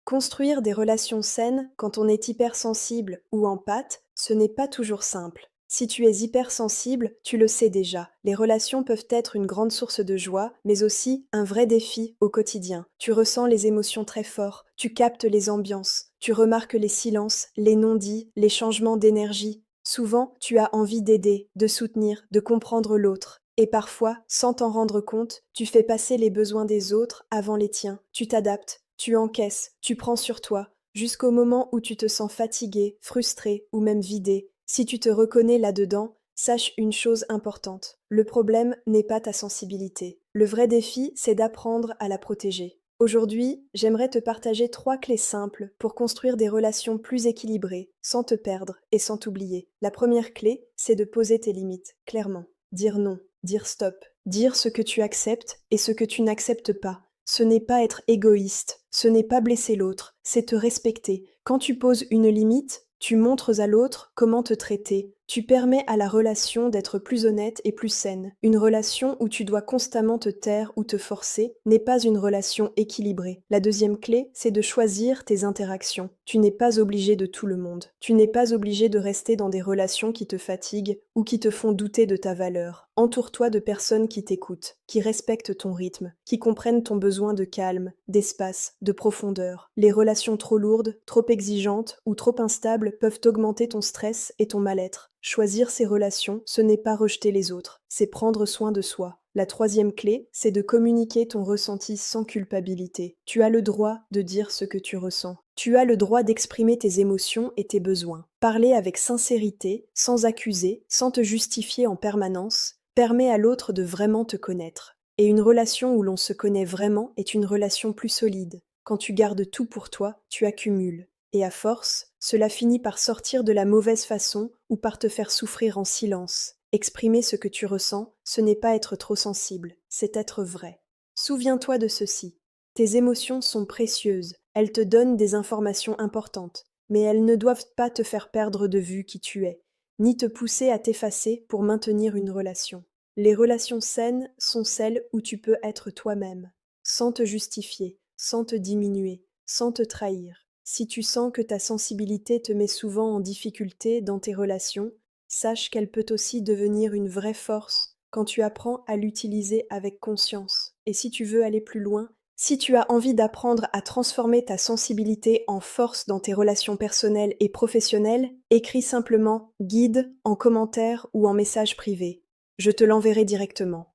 Construire des relations saines quand on est hypersensible ou empathe, ce n'est pas toujours simple. Si tu es hypersensible, tu le sais déjà. Les relations peuvent être une grande source de joie, mais aussi un vrai défi au quotidien. Tu ressens les émotions très fort, tu captes les ambiances, tu remarques les silences, les non-dits, les changements d'énergie. Souvent, tu as envie d'aider, de soutenir, de comprendre l'autre. Et parfois, sans t'en rendre compte, tu fais passer les besoins des autres avant les tiens. Tu t'adaptes, tu encaisses, tu prends sur toi, jusqu'au moment où tu te sens fatigué, frustré ou même vidé. Si tu te reconnais là-dedans, sache une chose importante. Le problème n'est pas ta sensibilité. Le vrai défi, c'est d'apprendre à la protéger. Aujourd'hui, j'aimerais te partager 3 clés simples pour construire des relations plus équilibrées, sans te perdre et sans t'oublier. La première clé, c'est de poser tes limites, clairement. Dire non, dire stop, dire ce que tu acceptes et ce que tu n'acceptes pas. Ce n'est pas être égoïste, ce n'est pas blesser l'autre, c'est te respecter. Quand tu poses une limite, tu montres à l'autre comment te traiter. Tu permets à la relation d'être plus honnête et plus saine. Une relation où tu dois constamment te taire ou te forcer n'est pas une relation équilibrée. La deuxième clé, c'est de choisir tes interactions. Tu n'es pas obligé de tout le monde. Tu n'es pas obligé de rester dans des relations qui te fatiguent ou qui te font douter de ta valeur. Entoure-toi de personnes qui t'écoutent, qui respectent ton rythme, qui comprennent ton besoin de calme, d'espace, de profondeur. Les relations trop lourdes, trop exigeantes ou trop instables peuvent augmenter ton stress et ton mal-être. Choisir ces relations, ce n'est pas rejeter les autres, c'est prendre soin de soi. La troisième clé, c'est de communiquer ton ressenti sans culpabilité. Tu as le droit de dire ce que tu ressens. Tu as le droit d'exprimer tes émotions et tes besoins. Parler avec sincérité, sans accuser, sans te justifier en permanence, permet à l'autre de vraiment te connaître. Et une relation où l'on se connaît vraiment est une relation plus solide. Quand tu gardes tout pour toi, tu accumules. Et à force, cela finit par sortir de la mauvaise façon ou par te faire souffrir en silence. Exprimer ce que tu ressens, ce n'est pas être trop sensible, c'est être vrai. Souviens-toi de ceci. Tes émotions sont précieuses, elles te donnent des informations importantes, mais elles ne doivent pas te faire perdre de vue qui tu es, ni te pousser à t'effacer pour maintenir une relation. Les relations saines sont celles où tu peux être toi-même, sans te justifier, sans te diminuer, sans te trahir. Si tu sens que ta sensibilité te met souvent en difficulté dans tes relations, sache qu'elle peut aussi devenir une vraie force quand tu apprends à l'utiliser avec conscience. Et si tu veux aller plus loin, si tu as envie d'apprendre à transformer ta sensibilité en force dans tes relations personnelles et professionnelles, écris simplement guide en commentaire ou en message privé. Je te l'enverrai directement.